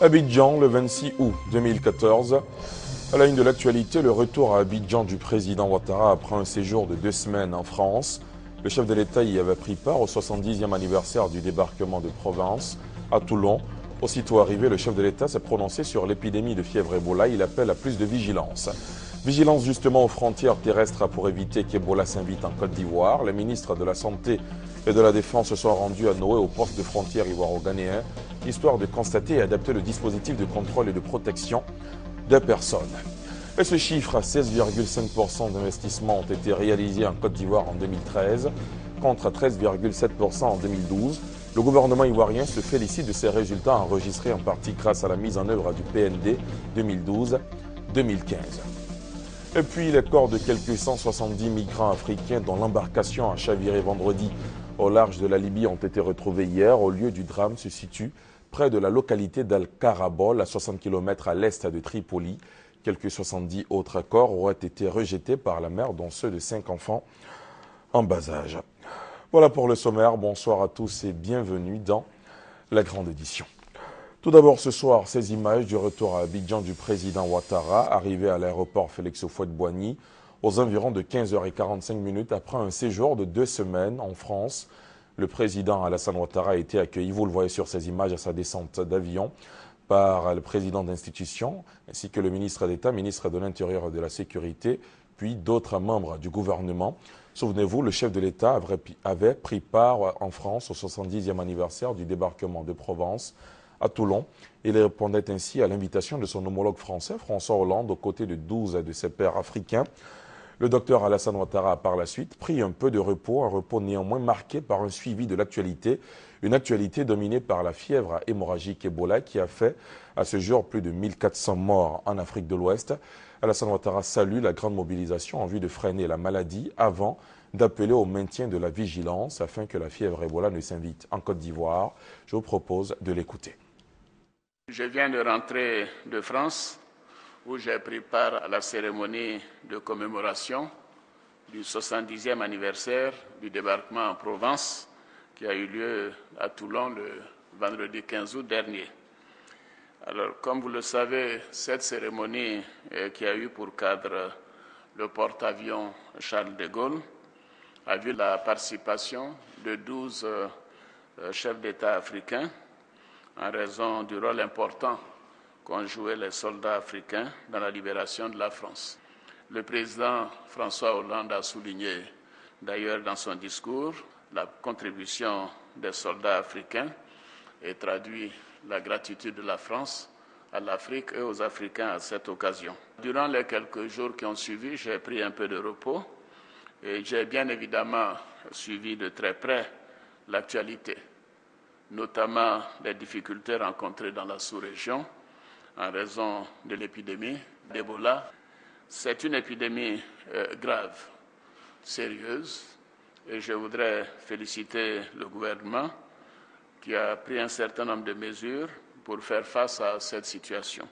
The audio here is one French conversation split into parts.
Abidjan, le 26 août 2014. À la une de l'actualité, le retour à Abidjan du président Ouattara après un séjour de 2 semaines en France. Le chef de l'État y avait pris part au 70e anniversaire du débarquement de Provence à Toulon. Aussitôt arrivé, le chef de l'État s'est prononcé sur l'épidémie de fièvre Ebola. Il appelle à plus de vigilance. Vigilance justement aux frontières terrestres pour éviter qu'Ebola s'invite en Côte d'Ivoire. Les ministres de la Santé et de la Défense se sont rendus à Noé au poste de frontière ivoiro-ghanéen, histoire de constater et adapter le dispositif de contrôle et de protection des personnes. Et ce chiffre, 16,5% d'investissements ont été réalisés en Côte d'Ivoire en 2013, contre 13,7% en 2012. Le gouvernement ivoirien se félicite de ces résultats enregistrés en partie grâce à la mise en œuvre du PND 2012-2015. Et puis les corps de quelques 170 migrants africains dont l'embarcation a chaviré vendredi au large de la Libye ont été retrouvés hier. Au lieu du drame se situe près de la localité d'Al-Karabol, à 60 km à l'est de Tripoli. Quelques 70 autres corps auraient été rejetés par la mer, dont ceux de 5 enfants en bas âge. Voilà pour le sommaire. Bonsoir à tous et bienvenue dans la grande édition. Tout d'abord ce soir, ces images du retour à Abidjan du président Ouattara, arrivé à l'aéroport Félix Houphouët-Boigny aux environs de 15h45 après un séjour de 2 semaines en France. Le président Alassane Ouattara a été accueilli, vous le voyez sur ces images, à sa descente d'avion par le président d'institution, ainsi que le ministre d'État, ministre de l'Intérieur et de la Sécurité, puis d'autres membres du gouvernement. Souvenez-vous, le chef de l'État avait pris part en France au 70e anniversaire du débarquement de Provence à Toulon. Il répondait ainsi à l'invitation de son homologue français, François Hollande, aux côtés de 12 de ses pairs africains. Le docteur Alassane Ouattara a par la suite pris un peu de repos, un repos néanmoins marqué par un suivi de l'actualité, une actualité dominée par la fièvre hémorragique Ebola qui a fait à ce jour plus de 1400 morts en Afrique de l'Ouest. Alassane Ouattara salue la grande mobilisation en vue de freiner la maladie avant d'appeler au maintien de la vigilance afin que la fièvre Ebola ne s'invite en Côte d'Ivoire. Je vous propose de l'écouter. Je viens de rentrer de France où j'ai pris part à la cérémonie de commémoration du 70e anniversaire du débarquement en Provence qui a eu lieu à Toulon le vendredi 15 août dernier. Alors, comme vous le savez, cette cérémonie qui a eu pour cadre le porte-avions Charles de Gaulle a vu la participation de 12 chefs d'État africains en raison du rôle important qu'ont joué les soldats africains dans la libération de la France. Le président François Hollande a souligné d'ailleurs dans son discours la contribution des soldats africains et traduit la gratitude de la France à l'Afrique et aux Africains à cette occasion. Durant les quelques jours qui ont suivi, j'ai pris un peu de repos et j'ai bien évidemment suivi de très près l'actualité, notamment les difficultés rencontrées dans la sous-région en raison de l'épidémie d'Ebola. C'est une épidémie grave, sérieuse, et je voudrais féliciter le gouvernement qui a pris un certain nombre de mesures pour faire face à cette situation.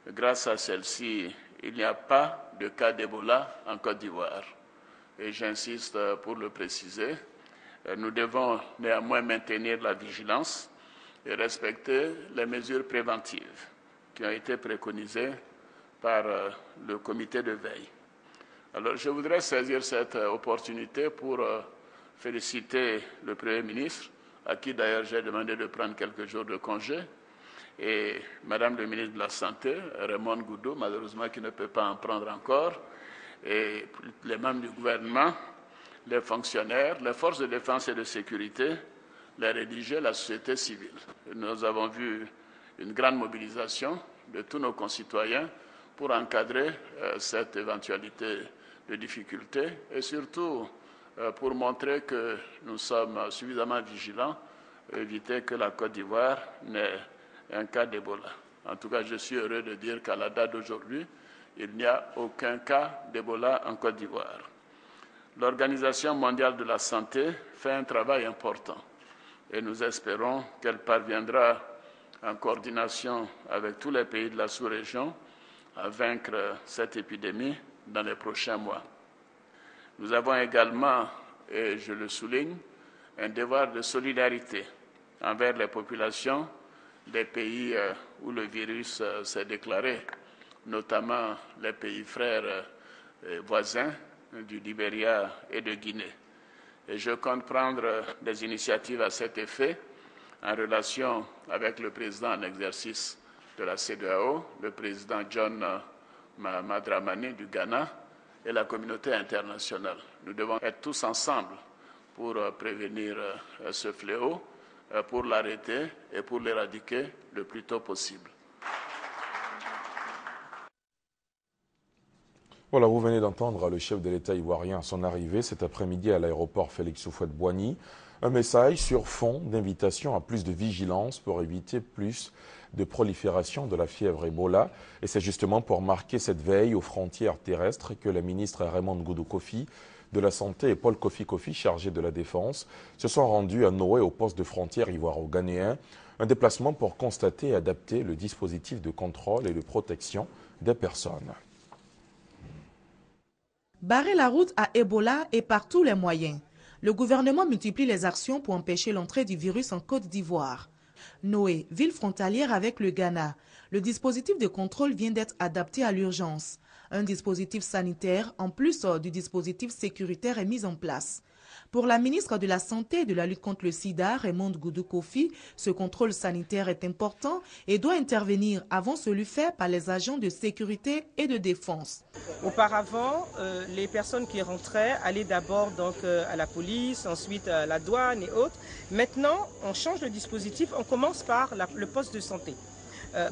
Grâce à celle-ci, il n'y a pas de cas d'Ebola en Côte d'Ivoire. Et j'insiste pour le préciser, nous devons néanmoins maintenir la vigilance et respecter les mesures préventives qui ont été préconisées par le comité de veille. Alors, je voudrais saisir cette opportunité pour féliciter le Premier ministre, à qui d'ailleurs j'ai demandé de prendre quelques jours de congé, et Madame le ministre de la Santé, Raymond Goudou, malheureusement qui ne peut pas en prendre encore, et les membres du gouvernement, les fonctionnaires, les forces de défense et de sécurité, les rédigés, la société civile. Nous avons vu une grande mobilisation de tous nos concitoyens pour encadrer cette éventualité de difficulté et surtout pour montrer que nous sommes suffisamment vigilants et éviter que la Côte d'Ivoire n'ait un cas d'Ebola. En tout cas, je suis heureux de dire qu'à la date d'aujourd'hui, il n'y a aucun cas d'Ebola en Côte d'Ivoire. L'Organisation mondiale de la santé fait un travail important et nous espérons qu'elle parviendra en coordination avec tous les pays de la sous-région à vaincre cette épidémie dans les prochains mois. Nous avons également, et je le souligne, un devoir de solidarité envers les populations des pays où le virus s'est déclaré, notamment les pays frères voisins du Libéria et de Guinée. Et je compte prendre des initiatives à cet effet en relation avec le président en exercice de la CEDEAO, le président John Dramani du Ghana et la communauté internationale. Nous devons être tous ensemble pour prévenir ce fléau, pour l'arrêter et pour l'éradiquer le plus tôt possible. Voilà, vous venez d'entendre le chef de l'État ivoirien à son arrivée cet après-midi à l'aéroport Félix Houphouët-Boigny. Un message sur fond d'invitation à plus de vigilance pour éviter plus de prolifération de la fièvre Ebola. Et c'est justement pour marquer cette veille aux frontières terrestres que la ministre Raymond Goudou Kofi de la Santé et Paul Kofi Kofi, chargé de la Défense, se sont rendus à Noé au poste de frontière ivoiro-ghanéen. Un déplacement pour constater et adapter le dispositif de contrôle et de protection des personnes. Barrer la route à Ebola est par tous les moyens. Le gouvernement multiplie les actions pour empêcher l'entrée du virus en Côte d'Ivoire. Noé, ville frontalière avec le Ghana, le dispositif de contrôle vient d'être adapté à l'urgence. Un dispositif sanitaire, en plus du dispositif sécuritaire, est mis en place. Pour la ministre de la Santé et de la lutte contre le sida, Raymond Goudou Kofi, ce contrôle sanitaire est important et doit intervenir avant celui fait par les agents de sécurité et de défense. Auparavant, les personnes qui rentraient allaient d'abord à la police, ensuite à la douane et autres. Maintenant, on change le dispositif, on commence par le poste de santé.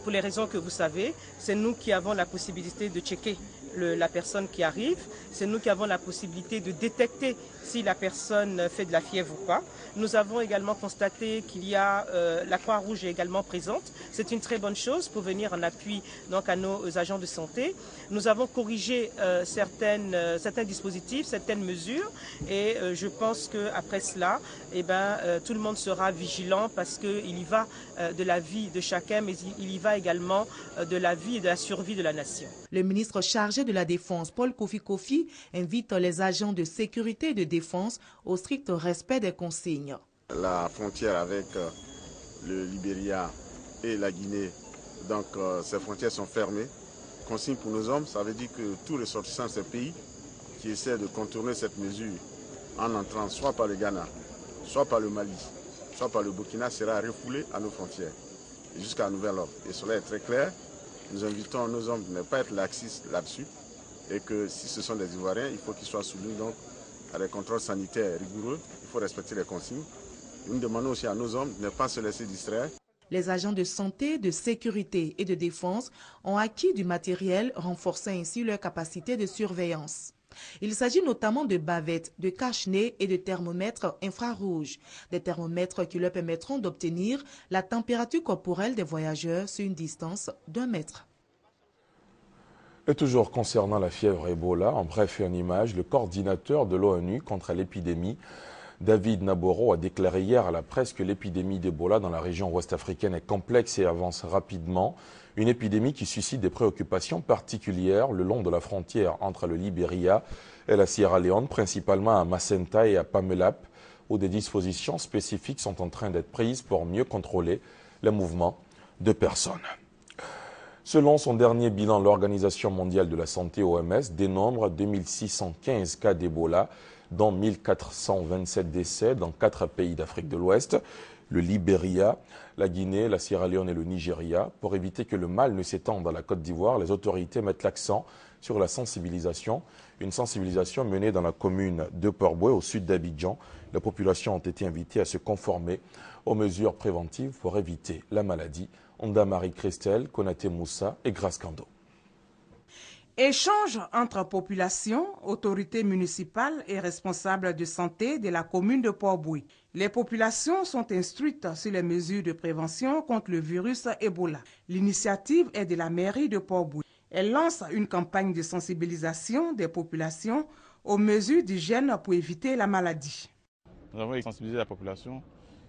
Pour les raisons que vous savez, c'est nous qui avons la possibilité de checker la personne qui arrive. C'est nous qui avons la possibilité de détecter si la personne fait de la fièvre ou pas. Nous avons également constaté qu'il y a la Croix-Rouge est également présente. C'est une très bonne chose pour venir en appui donc, à nos agents de santé. Nous avons corrigé certains dispositifs, certaines mesures et je pense qu'après cela, tout le monde sera vigilant parce qu'il y va de la vie de chacun, mais il y va également de la vie et de la survie de la nation. Le ministre chargé de la Défense, Paul Kofi Kofi, invite les agents de sécurité et de défense au strict respect des consignes. La frontière avec le Libéria et la Guinée, donc ces frontières sont fermées. Consigne pour nos hommes, ça veut dire que tous les ressortissants de ces pays qui essaient de contourner cette mesure en entrant soit par le Ghana, soit par le Mali, soit par le Burkina sera refoulé à nos frontières jusqu'à nouvel ordre. Et cela est très clair. Nous invitons nos hommes de ne pas être laxistes là-dessus et que si ce sont des Ivoiriens, il faut qu'ils soient soumis donc à des contrôles sanitaires rigoureux. Il faut respecter les consignes. Nous demandons aussi à nos hommes de ne pas se laisser distraire. Les agents de santé, de sécurité et de défense ont acquis du matériel, renforçant ainsi leur capacité de surveillance. Il s'agit notamment de bavettes, de cache-nez et de thermomètres infrarouges, des thermomètres qui leur permettront d'obtenir la température corporelle des voyageurs sur une distance d'1 mètre. Et toujours concernant la fièvre Ebola, en bref et en image, le coordinateur de l'ONU contre l'épidémie, David Nabarro, a déclaré hier à la presse que l'épidémie d'Ebola dans la région ouest africaine est complexe et avance rapidement. Une épidémie qui suscite des préoccupations particulières le long de la frontière entre le Libéria et la Sierra Leone, principalement à Macenta et à Pamelap, où des dispositions spécifiques sont en train d'être prises pour mieux contrôler les mouvements de personnes. Selon son dernier bilan, l'Organisation mondiale de la santé, OMS, dénombre 2615 cas d'Ebola, dont 1427 décès dans 4 pays d'Afrique de l'Ouest, le Libéria, la Guinée, la Sierra Leone et le Nigeria. Pour éviter que le mal ne s'étende à la Côte d'Ivoire, les autorités mettent l'accent sur la sensibilisation. Une sensibilisation menée dans la commune de Port-Bouët, au sud d'Abidjan. Les populations ont été invitées à se conformer aux mesures préventives pour éviter la maladie. Onda Marie-Christelle, Konaté Moussa et Grace Kando. Échange entre population, autorités municipales et responsables de santé de la commune de Port-Bouët. Les populations sont instruites sur les mesures de prévention contre le virus Ebola. L'initiative est de la mairie de Port-Bouët. Elle lance une campagne de sensibilisation des populations aux mesures d'hygiène pour éviter la maladie. Nous avons sensibilisé la population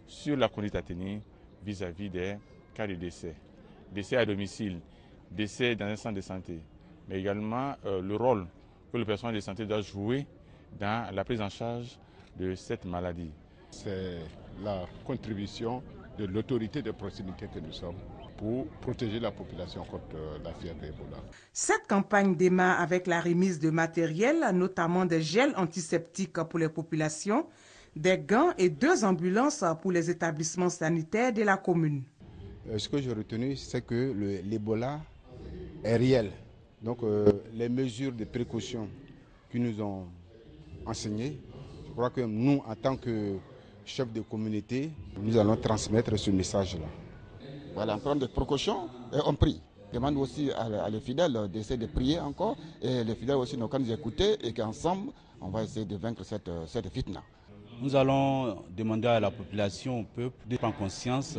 sur la conduite à tenir vis-à-vis des cas de décès. Décès à domicile, décès dans un centre de santé, mais également le rôle que le personnel de santé doit jouer dans la prise en charge de cette maladie. C'est la contribution de l'autorité de proximité que nous sommes pour protéger la population contre la fièvre Ebola. Cette campagne démarre avec la remise de matériel, notamment des gels antiseptiques pour les populations, des gants et 2 ambulances pour les établissements sanitaires de la commune. Ce que j'ai retenu, c'est que l'Ebola est réel. Donc les mesures de précaution qui nous ont enseignées, je crois que nous, en tant que chefs de communauté, nous allons transmettre ce message-là. Voilà, on prend des précautions et on prie. On demande aussi à les fidèles d'essayer de prier encore et les fidèles aussi n'ont qu'à nous écouter et qu'ensemble, on va essayer de vaincre cette fitna. Nous allons demander à la population, au peuple, de prendre conscience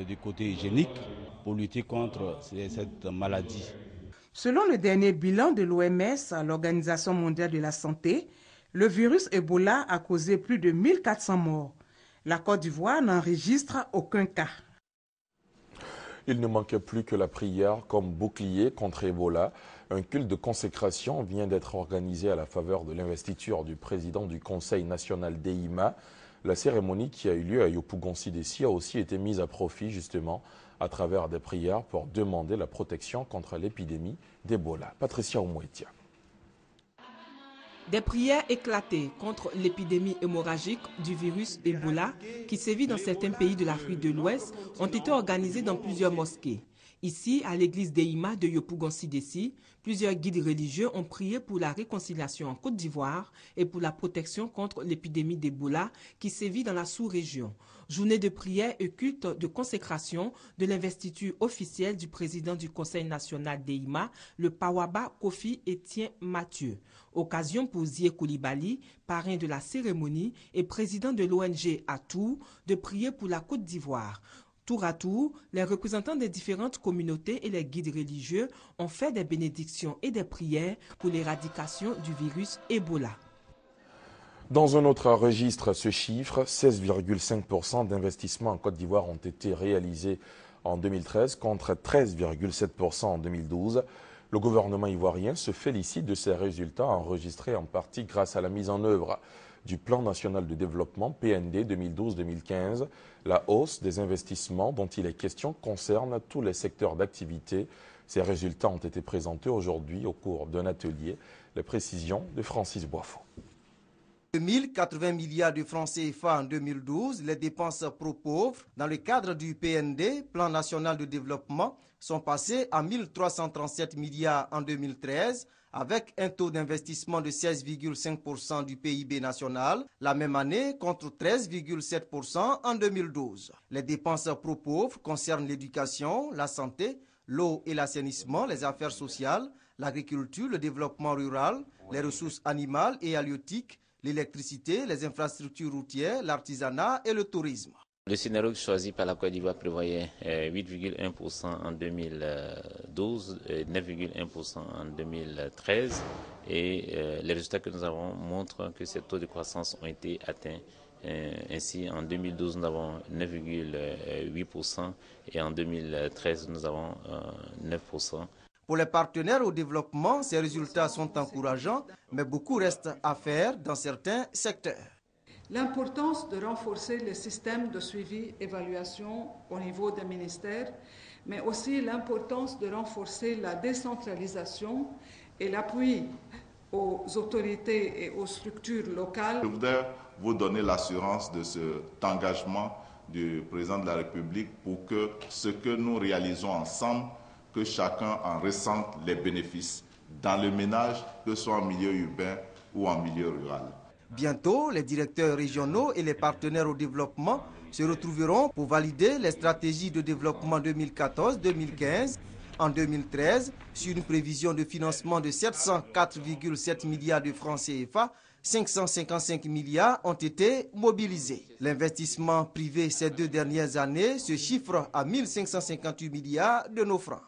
du côté hygiénique pour lutter contre cette maladie. Selon le dernier bilan de l'OMS, l'Organisation mondiale de la santé, le virus Ebola a causé plus de 1400 morts. La Côte d'Ivoire n'enregistre aucun cas. Il ne manquait plus que la prière comme bouclier contre Ebola. Un culte de consécration vient d'être organisé à la faveur de l'investiture du président du Conseil national d'EIMA. La cérémonie qui a eu lieu à Yopougon-Sidessi a aussi été mise à profit justement à travers des prières pour demander la protection contre l'épidémie d'Ebola. Patricia Oumouetia. Des prières éclatées contre l'épidémie hémorragique du virus Ebola qui sévit dans certains pays de l'Afrique de l'Ouest ont été organisées dans plusieurs mosquées. Ici, à l'église d'Eima de Yopougon-Sidessi, plusieurs guides religieux ont prié pour la réconciliation en Côte d'Ivoire et pour la protection contre l'épidémie d'Ebola qui sévit dans la sous-région. Journée de prière et culte de consécration de l'investiture officielle du président du Conseil national d'Eima, le Pawaba Kofi Etienne Mathieu. Occasion pour Zie Koulibaly, parrain de la cérémonie et président de l'ONG Atou, de prier pour la Côte d'Ivoire. Tour à tour, les représentants des différentes communautés et les guides religieux ont fait des bénédictions et des prières pour l'éradication du virus Ebola. Dans un autre registre, ce chiffre, 16,5% d'investissements en Côte d'Ivoire ont été réalisés en 2013 contre 13,7% en 2012. Le gouvernement ivoirien se félicite de ces résultats enregistrés en partie grâce à la mise en œuvre du Plan national de développement PND 2012-2015. La hausse des investissements dont il est question concerne tous les secteurs d'activité. Ces résultats ont été présentés aujourd'hui au cours d'un atelier. Les précisions de Francis Boifo. 1080 milliards de francs CFA en 2012, les dépenses pro-pauvres dans le cadre du PND, Plan national de développement, sont passées à 1337 milliards en 2013, avec un taux d'investissement de 16,5% du PIB national, la même année contre 13,7% en 2012. Les dépenses pro-pauvres concernent l'éducation, la santé, l'eau et l'assainissement, les affaires sociales, l'agriculture, le développement rural, les ressources animales et halieutiques, l'électricité, les infrastructures routières, l'artisanat et le tourisme. Le scénario choisi par la Côte d'Ivoire prévoyait 8,1% en 2012, 9,1% en 2013 et les résultats que nous avons montrent que ces taux de croissance ont été atteints. Ainsi, en 2012, nous avons 9,8% et en 2013, nous avons 9%. Pour les partenaires au développement, ces résultats sont encourageants, mais beaucoup reste à faire dans certains secteurs. L'importance de renforcer le système de suivi-évaluation au niveau des ministères, mais aussi l'importance de renforcer la décentralisation et l'appui aux autorités et aux structures locales. Je voudrais vous donner l'assurance de cet engagement du président de la République pour que ce que nous réalisons ensemble, que chacun en ressente les bénéfices dans le ménage, que ce soit en milieu urbain ou en milieu rural. Bientôt, les directeurs régionaux et les partenaires au développement se retrouveront pour valider les stratégies de développement 2014-2015. En 2013, sur une prévision de financement de 704,7 milliards de francs CFA, 555 milliards ont été mobilisés. L'investissement privé ces 2 dernières années se chiffre à 1558 milliards de nos francs.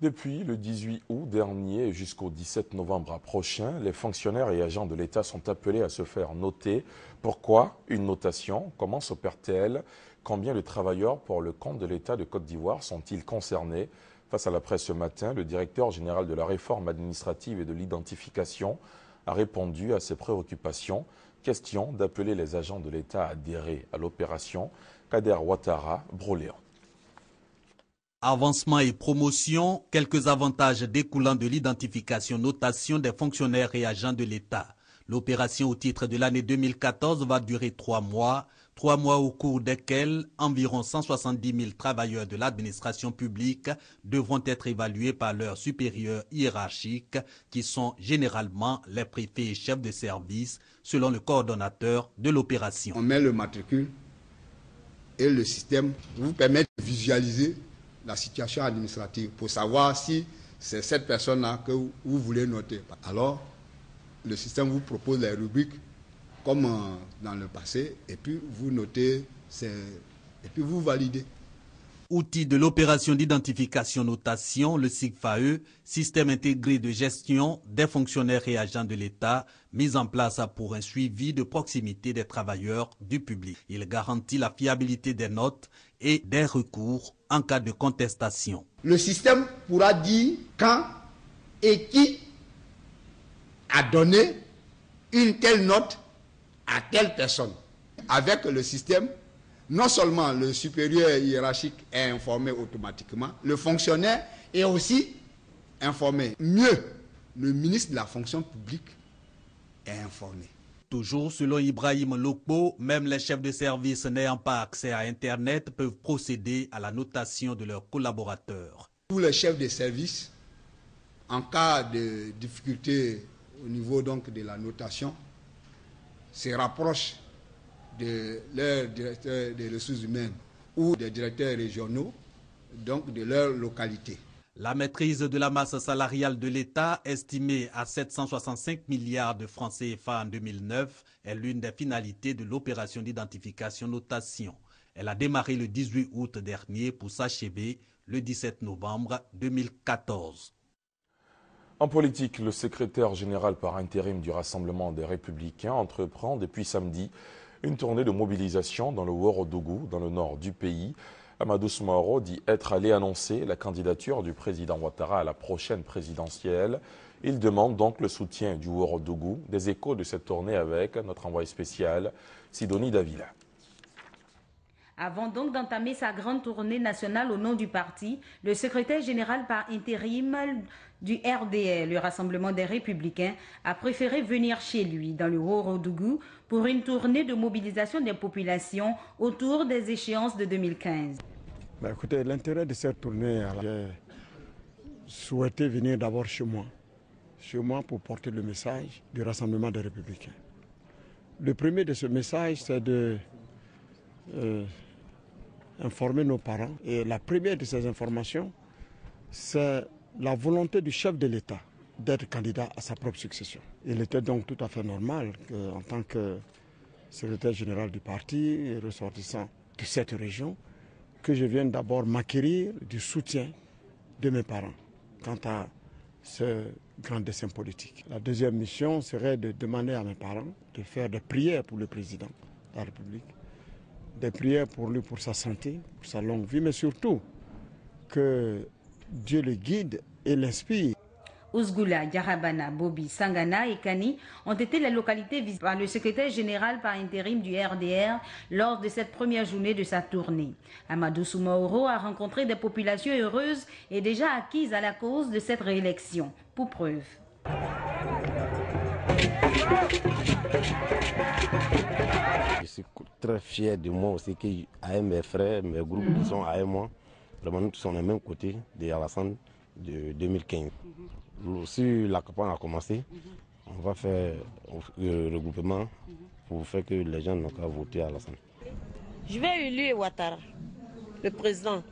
Depuis le 18 août dernier jusqu'au 17 novembre prochain, les fonctionnaires et agents de l'État sont appelés à se faire noter. Pourquoi une notation? Comment s'opère-t-elle? Combien de travailleurs pour le compte de l'État de Côte d'Ivoire sont-ils concernés? Face à la presse ce matin, le directeur général de la réforme administrative et de l'identification a répondu à ces préoccupations. Question d'appeler les agents de l'État à adhérer à l'opération. Kader Ouattara, Broléon. Avancement et promotion, quelques avantages découlant de l'identification-notation des fonctionnaires et agents de l'État. L'opération au titre de l'année 2014 va durer 3 mois. 3 mois au cours desquels environ 170 000 travailleurs de l'administration publique devront être évalués par leurs supérieurs hiérarchiques qui sont généralement les préfets et chefs de service selon le coordonnateur de l'opération. On met le matricule et le système vous permet de visualiser la situation administrative pour savoir si c'est cette personne-là que vous voulez noter. Alors, le système vous propose les rubriques comme dans le passé, et puis vous notez, et puis vous validez. Outil de l'opération d'identification-notation, le SIGFAE, système intégré de gestion des fonctionnaires et agents de l'État, mis en place pour un suivi de proximité des travailleurs du public. Il garantit la fiabilité des notes et des recours en cas de contestation. Le système pourra dire quand et qui a donné une telle note à telle personne. Avec le système, non seulement le supérieur hiérarchique est informé automatiquement, le fonctionnaire est aussi informé. Mieux, le ministre de la fonction publique est informé. Toujours selon Ibrahim Lokpo, même les chefs de service n'ayant pas accès à Internet peuvent procéder à la notation de leurs collaborateurs. Tous les chefs de service, en cas de difficulté au niveau donc de la notation, se rapprochent de leur directeur des ressources humaines ou des directeurs régionaux, donc de leur localité. La maîtrise de la masse salariale de l'État, estimée à 765 milliards de francs CFA en 2009, est l'une des finalités de l'opération d'identification-notation. Elle a démarré le 18 août dernier pour s'achever le 17 novembre 2014. En politique, le secrétaire général par intérim du Rassemblement des Républicains entreprend depuis samedi une tournée de mobilisation dans le Ouorodougou, dans le nord du pays. Amadou Soumaoro dit être allé annoncer la candidature du président Ouattara à la prochaine présidentielle. Il demande donc le soutien du Ouorodougou. Des échos de cette tournée avec notre envoyé spécial, Sidonie Davila. Avant donc d'entamer sa grande tournée nationale au nom du parti, le secrétaire général par intérim du RDR, le Rassemblement des Républicains, a préféré venir chez lui, dans le Ouorodougou, pour une tournée de mobilisation des populations autour des échéances de 2015. Écoutez, l'intérêt de cette tournée, j'ai souhaité venir d'abord chez moi pour porter le message du Rassemblement des Républicains. Le premier de ce message, c'est de informer nos parents. Et la première de ces informations, c'est la volonté du chef de l'État d'être candidat à sa propre succession. Il était donc tout à fait normal qu'en tant que secrétaire général du parti et ressortissant de cette région, que je vienne d'abord m'acquérir du soutien de mes parents quant à ce grand dessein politique. La deuxième mission serait de demander à mes parents de faire des prières pour le président de la République, des prières pour lui, pour sa santé, pour sa longue vie, mais surtout que Dieu le guide et l'inspire. Ousgoula, Yarabana, Bobi, Sangana et Kani ont été les localités visitées par le secrétaire général par intérim du RDR lors de cette première journée de sa tournée. Amadou Soumaoro a rencontré des populations heureuses et déjà acquises à la cause de cette réélection. Pour preuve. Je suis très fier de moi aussi qu'avec mes frères, mes groupes qui sont avec moi, vraiment nous tous sommes au même côté de Alassane de 2015. Si la campagne a commencé, on va faire le regroupement pour faire que les gens n'ont qu'à voter à Alassane. Je vais élire Ouattara, le président,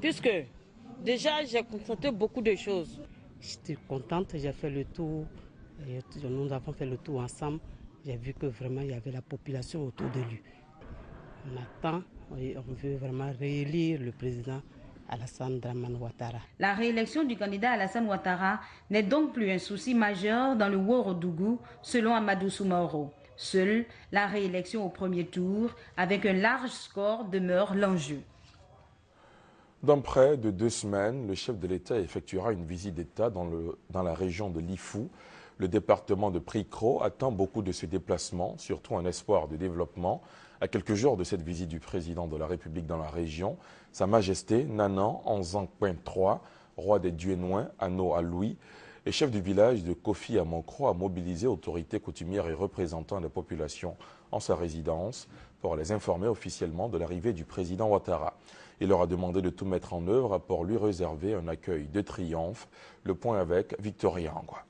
puisque déjà j'ai constaté beaucoup de choses. J'étais contente, j'ai fait le tour, nous avons fait le tour ensemble. J'ai vu que vraiment il y avait la population autour de lui. On attend, on veut vraiment réélire le président Alassane Dramane Ouattara. La réélection du candidat Alassane Ouattara n'est donc plus un souci majeur dans le Ouorodougou, selon Amadou Soumaoro. Seule la réélection au premier tour, avec un large score, demeure l'enjeu. Dans près de 2 semaines, le chef de l'État effectuera une visite d'État dans la région de l'Ifou. Le département de Pricro attend beaucoup de ce déplacement, surtout un espoir de développement. À quelques jours de cette visite du président de la République dans la région, Sa Majesté Nanan Onzankwen III, roi des Duénouins, Ano à Louis, et chef du village de Kofi à Moncro, a mobilisé autorités coutumières et représentants des populations en sa résidence pour les informer officiellement de l'arrivée du président Ouattara. Il leur a demandé de tout mettre en œuvre pour lui réserver un accueil de triomphe. Le point avec Victoria Angwa.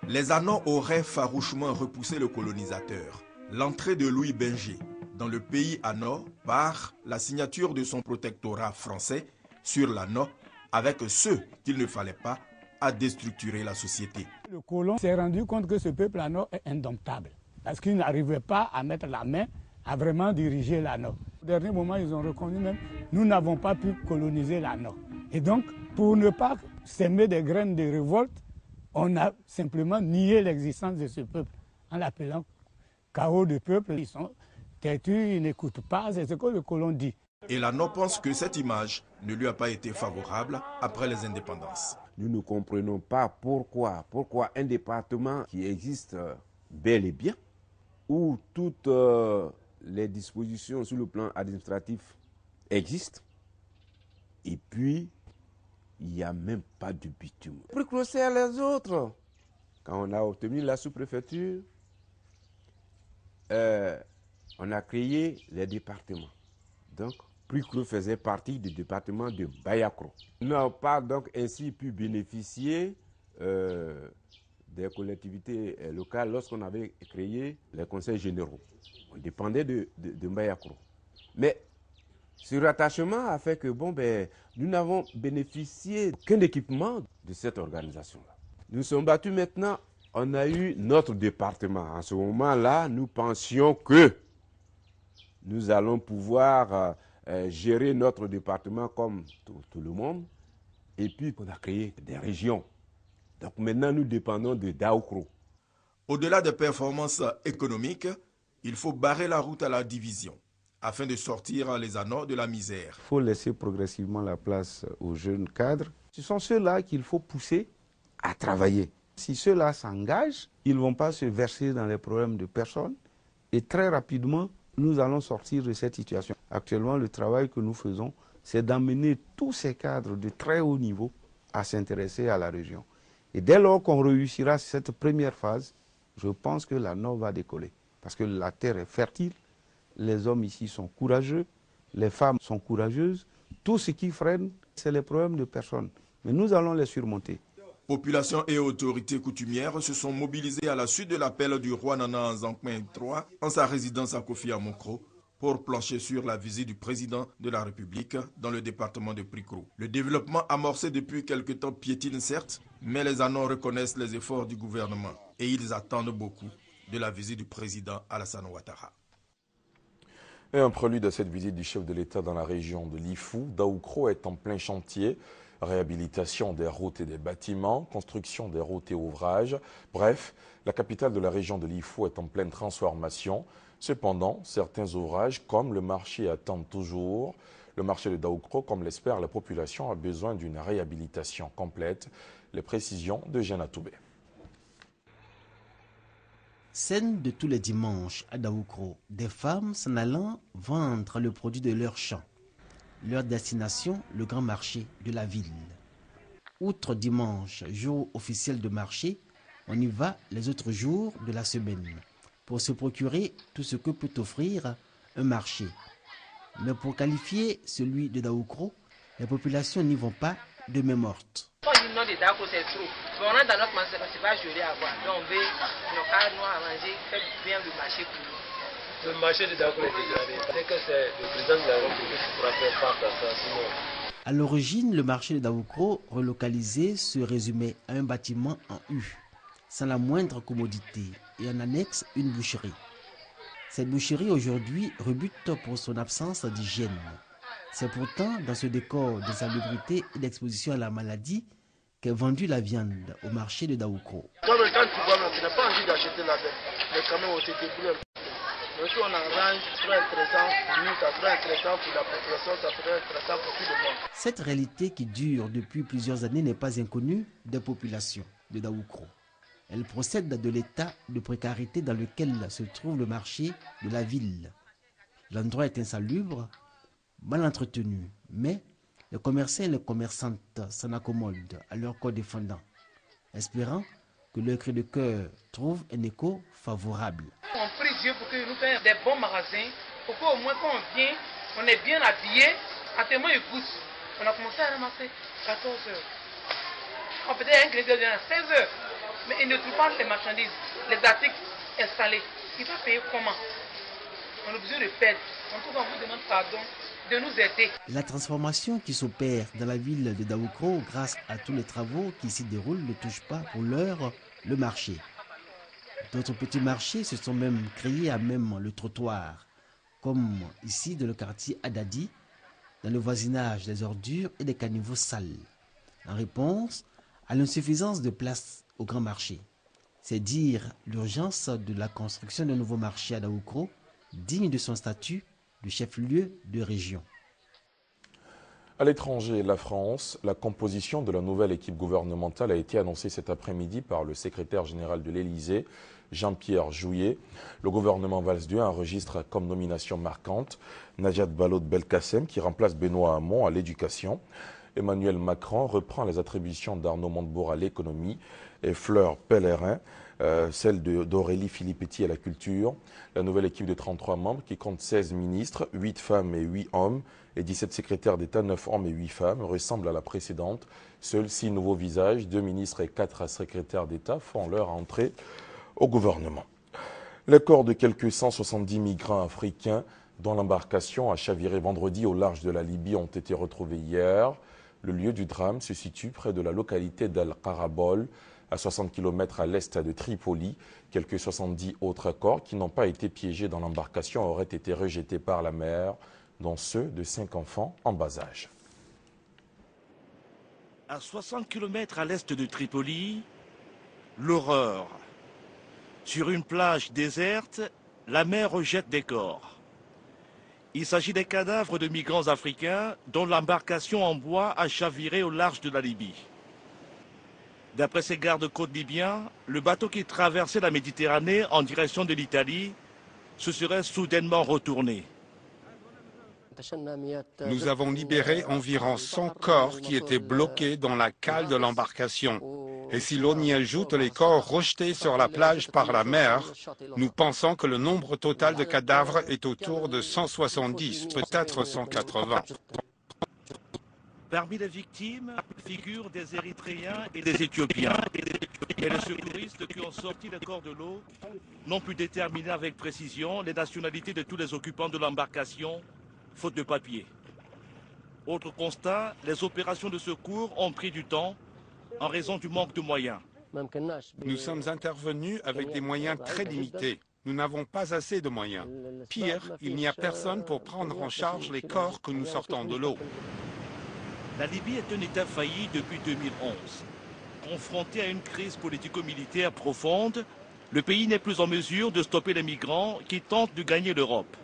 Les Ano auraient farouchement repoussé le colonisateur. L'entrée de Louis Benjé dans le pays Ano par la signature de son protectorat français sur l'Ano avec ceux qu'il ne fallait pas a déstructuré la société. Le colon s'est rendu compte que ce peuple Ano est indomptable parce qu'il n'arrivait pas à mettre la main à vraiment diriger l'Ano. Au dernier moment, ils ont reconnu même nous n'avons pas pu coloniser l'Ano. Et donc, pour ne pas s'aimer des graines de révolte, on a simplement nié l'existence de ce peuple en l'appelant chaos de peuple. Ils sont têtus, ils n'écoutent pas, c'est ce que le colon dit. Et l'Ano pense que cette image ne lui a pas été favorable après les indépendances. Nous ne comprenons pas pourquoi un département qui existe bel et bien, où toutes les dispositions sur le plan administratif existent, et puis il n'y a même pas de bitume. Pour creuser les autres, quand on a obtenu la sous-préfecture, on a créé les départements. Donc, Pricro faisait partie du département de Bayakro. Nous n'avons pas donc ainsi pu bénéficier des collectivités locales lorsqu'on avait créé les conseils généraux. On dépendait de Bayakro. Mais ce rattachement a fait que nous n'avons bénéficié qu'un équipement de cette organisation-là. Nous sommes battus maintenant, on a eu notre département. En ce moment-là, nous pensions que nous allons pouvoir gérer notre département comme tout le monde. Et puis, on a créé des régions. Donc maintenant, nous dépendons de Daoukro. Au-delà des performances économiques, il faut barrer la route à la division afin de sortir les Ano de la misère. Il faut laisser progressivement la place aux jeunes cadres. Ce sont ceux-là qu'il faut pousser à travailler. Si ceux-là s'engagent, ils ne vont pas se verser dans les problèmes de personne. Et très rapidement, nous allons sortir de cette situation. Actuellement, le travail que nous faisons, c'est d'amener tous ces cadres de très haut niveau à s'intéresser à la région. Et dès lors qu'on réussira cette première phase, je pense que l'Ano va décoller. Parce que la terre est fertile, les hommes ici sont courageux, les femmes sont courageuses. Tout ce qui freine, c'est les problèmes de personnes. Mais nous allons les surmonter. Population et autorités coutumières se sont mobilisées à la suite de l'appel du roi Nanan Onzankwen III en sa résidence à Kofi à Moncro pour plancher sur la visite du président de la République dans le département de Pricro. Le développement amorcé depuis quelque temps piétine certes, mais les Ano reconnaissent les efforts du gouvernement et ils attendent beaucoup de la visite du président Alassane Ouattara. Et un prélude à cette visite du chef de l'État dans la région de Lifou, Daoukro est en plein chantier. Réhabilitation des routes et des bâtiments, construction des routes et ouvrages. Bref, la capitale de la région de Lifou est en pleine transformation. Cependant, certains ouvrages, comme le marché, attendent toujours. Le marché de Daoukro, comme l'espère la population, a besoin d'une réhabilitation complète. Les précisions de Jeanne Atoubé. Scène de tous les dimanches à Daoukro, des femmes s'en allant vendre le produit de leur champ. Leur destination, le grand marché de la ville. Outre dimanche, jour officiel de marché, on y va les autres jours de la semaine pour se procurer tout ce que peut offrir un marché. Mais pour qualifier celui de Daoukro, les populations n'y vont pas de main morte. On dit non de Daoukro c'est trop. Mais on rentre dans notre marché, c'est pas joli à voir. Donc on veut nos cadres noirs à manger, faire bien le marché pour nous. Le marché de Daoukro est dégradé. C'est que c'est le président de la République qui pourra faire face à ça, sinon. À l'origine, le marché de Daoukro, relocalisé, se résumait à un bâtiment en U, sans la moindre commodité, et en annexe une boucherie. Cette boucherie aujourd'hui rebute pour son absence d'hygiène. C'est pourtant dans ce décor d'insalubrité et d'exposition à la maladie qu'est vendue la viande au marché de Daoukro. Quand tu vois, tu n'as pas envie d'acheter la viande, mais quand même on te déboule un peu. Si on arrange, ça serait intéressant pour nous, ça serait intéressant pour la population, ça serait intéressant pour tout le monde. Cette réalité qui dure depuis plusieurs années n'est pas inconnue des populations de Daoukro. Elle procède de l'état de précarité dans lequel se trouve le marché de la ville. L'endroit est insalubre, mal entretenu, mais les commerçants et les commerçantes s'en accommodent à leur corps défendant, espérant que leur cri de cœur trouve un écho favorable. On prie Dieu pour qu'il nous fasse des bons magasins, pour qu'au moins quand on vient, on est bien habillé, à témoin il pousse. On a commencé à ramasser 14 heures. On peut dire un client vient à 16 heures, mais il ne trouve pas les marchandises, les articles installés. Il va payer comment? On a besoin de paix. En tout cas, on vous demande pardon de nous aider. La transformation qui s'opère dans la ville de Daoukro grâce à tous les travaux qui s'y déroulent ne touche pas pour l'heure le marché. D'autres petits marchés se sont même créés à même le trottoir, comme ici dans le quartier Adadi, dans le voisinage des ordures et des caniveaux sales, en réponse à l'insuffisance de place au grand marché. C'est dire l'urgence de la construction d'un nouveau marché à Daoukro, digne de son statut de chef-lieu de région. À l'étranger, la France, la composition de la nouvelle équipe gouvernementale a été annoncée cet après-midi par le secrétaire général de l'Élysée, Jean-Pierre Jouyet. Le gouvernement Valls II enregistre comme nomination marquante Najat Vallaud-Belkacem qui remplace Benoît Hamon à l'éducation. Emmanuel Macron reprend les attributions d'Arnaud Montebourg à l'économie et Fleur Pellerin, celle d'Aurélie Filippetti à la culture. La nouvelle équipe de 33 membres qui compte 16 ministres, 8 femmes et 8 hommes et 17 secrétaires d'État, 9 hommes et 8 femmes, ressemble à la précédente. Seuls 6 nouveaux visages, 2 ministres et 4 secrétaires d'État font leur entrée au gouvernement. Les corps de quelques 170 migrants africains dont l'embarcation a chaviré vendredi au large de la Libye ont été retrouvés hier. Le lieu du drame se situe près de la localité d'Al Qarabol, à 60 km à l'est de Tripoli. Quelques 70 autres corps qui n'ont pas été piégés dans l'embarcation auraient été rejetés par la mer, dont ceux de 5 enfants en bas âge. À 60 km à l'est de Tripoli, l'horreur. Sur une plage déserte, la mer rejette des corps. Il s'agit des cadavres de migrants africains dont l'embarcation en bois a chaviré au large de la Libye. D'après ces gardes-côtes libyens, le bateau qui traversait la Méditerranée en direction de l'Italie se serait soudainement retourné. Nous avons libéré environ 100 corps qui étaient bloqués dans la cale de l'embarcation. Et si l'on y ajoute les corps rejetés sur la plage par la mer, nous pensons que le nombre total de cadavres est autour de 170, peut-être 180. Parmi les victimes figurent des Érythréens et des Éthiopiens. Et les secouristes qui ont sorti les corps de l'eau n'ont pu déterminer avec précision les nationalités de tous les occupants de l'embarcation, faute de papier. Autre constat, les opérations de secours ont pris du temps en raison du manque de moyens. Nous sommes intervenus avec des moyens très limités. Nous n'avons pas assez de moyens. Pire, il n'y a personne pour prendre en charge les corps que nous sortons de l'eau. La Libye est un État failli depuis 2011. Confronté à une crise politico-militaire profonde, le pays n'est plus en mesure de stopper les migrants qui tentent de gagner l'Europe.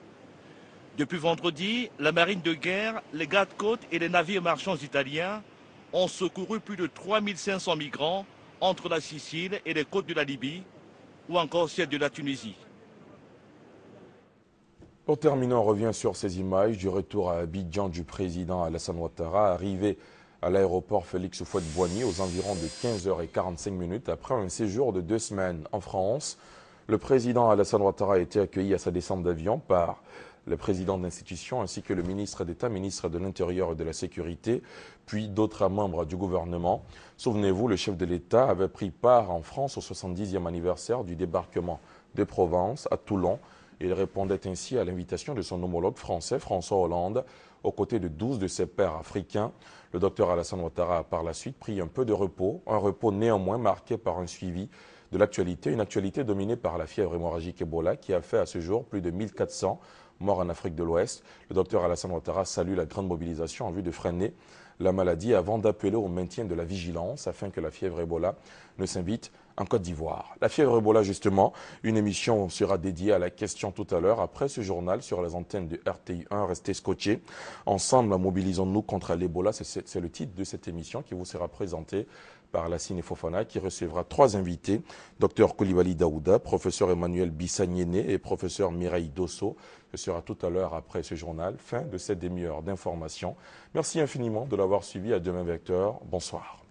Depuis vendredi, la marine de guerre, les gardes-côtes et les navires marchands italiens ont secouru plus de 3500 migrants entre la Sicile et les côtes de la Libye, ou encore celles de la Tunisie. Pour terminer, on revient sur ces images du retour à Abidjan du président Alassane Ouattara, arrivé à l'aéroport Félix Houphouët-Boigny aux environs de 15h45 après un séjour de 2 semaines en France. Le président Alassane Ouattara a été accueilli à sa descente d'avion par le président d'institution ainsi que le ministre d'État, ministre de l'Intérieur et de la Sécurité, puis d'autres membres du gouvernement. Souvenez-vous, le chef de l'État avait pris part en France au 70e anniversaire du débarquement de Provence à Toulon. Il répondait ainsi à l'invitation de son homologue français, François Hollande, aux côtés de 12 de ses pairs africains. Le docteur Alassane Ouattara a par la suite pris un peu de repos, un repos néanmoins marqué par un suivi de l'actualité, une actualité dominée par la fièvre hémorragique Ebola qui a fait à ce jour plus de 1400 morts en Afrique de l'Ouest. Le docteur Alassane Ouattara salue la grande mobilisation en vue de freiner la maladie avant d'appeler au maintien de la vigilance afin que la fièvre Ebola ne s'invite en Côte d'Ivoire. La fièvre Ebola, justement, une émission sera dédiée à la question tout à l'heure. Après ce journal, sur les antennes de RTI1, restez scotchés. Ensemble, mobilisons-nous contre l'Ebola. C'est le titre de cette émission qui vous sera présentée par Lassine Fofana, qui recevra 3 invités. Dr Koulibaly Daouda, professeur Emmanuel Bissagnéné et professeur Mireille Dosso. Ce sera tout à l'heure après ce journal. Fin de cette demi-heure d'information. Merci infiniment de l'avoir suivi. À demain, Vecteur. Bonsoir.